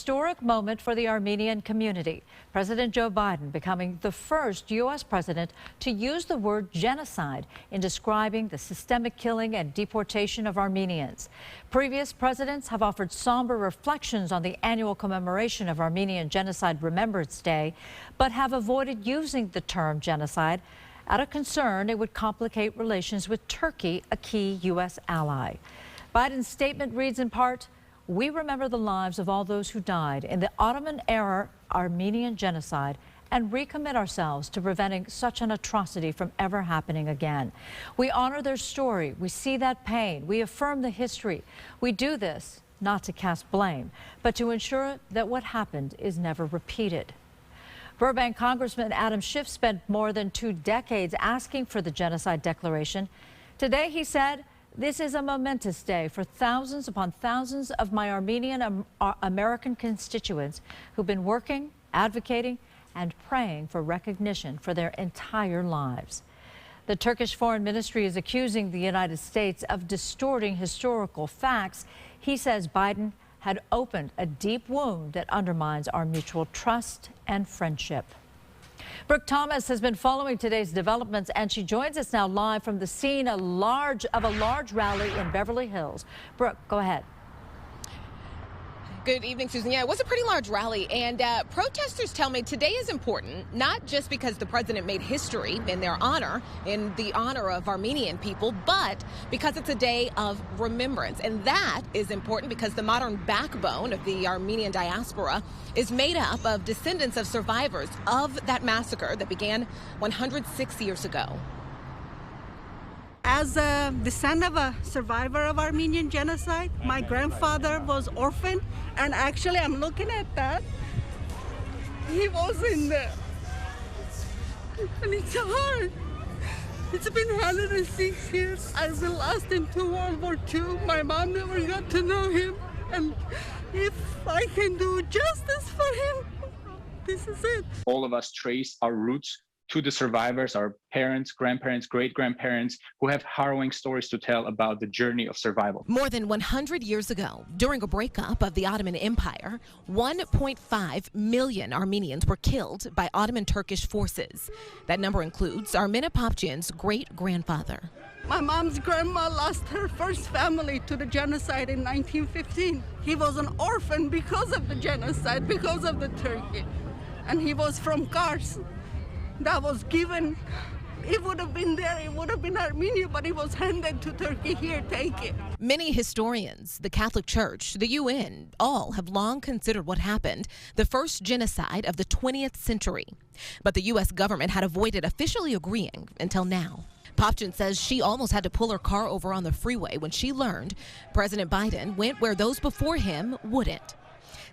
historic moment for the Armenian community. President Joe Biden becoming the first U.S. president to use the word genocide in describing the systemic killing and deportation of Armenians. Previous presidents have offered somber reflections on the annual commemoration of Armenian Genocide Remembrance Day, but have avoided using the term genocide out of concern it would complicate relations with Turkey, a key U.S. ally. Biden's statement reads in part, "We remember the lives of all those who died in the Ottoman-era Armenian genocide and recommit ourselves to preventing such an atrocity from ever happening again. We honor their story. We see that pain. We affirm the history. We do this not to cast blame, but to ensure that what happened is never repeated." Burbank Congressman Adam Schiff spent more than 2 decades asking for the genocide declaration. Today, he said, "This is a momentous day for thousands upon thousands of my Armenian American constituents who've been working, advocating, and praying for recognition for their entire lives." The Turkish Foreign Ministry is accusing the United States of distorting historical facts. He says Biden had opened a deep wound that undermines our mutual trust and friendship. Brooke Thomas has been following today's developments, and she joins us now live from the scene of a large rally in Beverly Hills. Brooke, go ahead. Good evening, Susan. Yeah, it was a pretty large rally, and protesters tell me today is important, not just because the president made history in their honor, in the honor of Armenian people, but because it's a day of remembrance. And that is important because the modern backbone of the Armenian diaspora is made up of descendants of survivors of that massacre that began 106 years ago. As the son of a survivor of Armenian genocide, my grandfather was orphaned, and actually I'm looking at that. He was in there. And it's hard. It's been 106 years. I lost him to World War II. My mom never got to know him. And if I can do justice for him, this is it. All of us trace our roots to the survivors, our parents, grandparents, great-grandparents, who have harrowing stories to tell about the journey of survival. More than 100 years ago, during a breakup of the Ottoman Empire, 1.5 million Armenians were killed by Ottoman Turkish forces. That number includes Armina Popjan's great-grandfather. My mom's grandma lost her first family to the genocide in 1915. He was an orphan because of the genocide, because of the Turkey. And he was from Kars. That was given. It would have been there, it would have been Armenia, but it was handed to Turkey. Here, take it. Many historians, the Catholic Church, the UN, all have long considered what happened the first genocide of the 20th century. But the U.S. government had avoided officially agreeing until now. Popjan says she almost had to pull her car over on the freeway when she learned President Biden went where those before him wouldn't.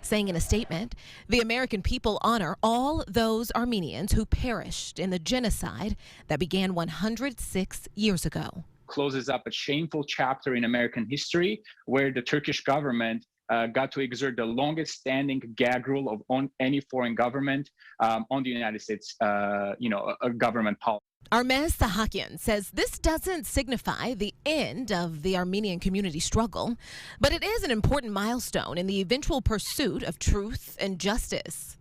Saying in a statement, the American people honor all those Armenians who perished in the genocide that began 106 years ago. Closes up a shameful chapter in American history where the Turkish government got to exert the longest standing gag rule on any foreign government on the United States, a government policy. Armez Sahakian says this doesn't signify the end of the Armenian community struggle, but it is an important milestone in the eventual pursuit of truth and justice.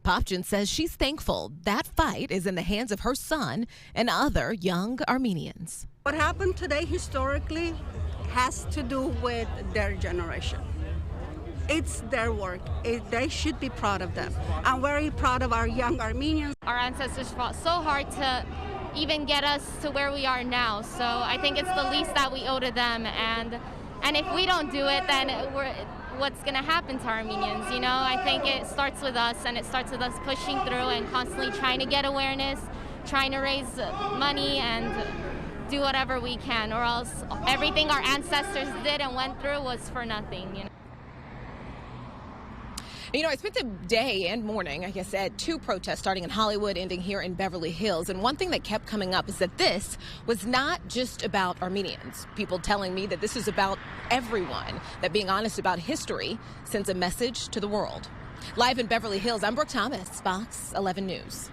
Popjan says she's thankful that fight is in the hands of her son and other young Armenians. What happened today historically has to do with their generation. It's their work. They should be proud of them. I'm very proud of our young Armenians. Our ancestors fought so hard to even get us to where we are now. So I think it's the least that we owe to them. And if we don't do it, then what's going to happen to Armenians? You know, I think it starts with us, and it starts with us pushing through and constantly trying to get awareness, trying to raise money and do whatever we can, or else everything our ancestors did and went through was for nothing, you know. You know, I spent the day and morning, like I said, 2 protests starting in Hollywood, ending here in Beverly Hills. And one thing that kept coming up is that this was not just about Armenians. People telling me that this is about everyone, that being honest about history sends a message to the world. Live in Beverly Hills, I'm Brooke Thomas, Fox 11 News.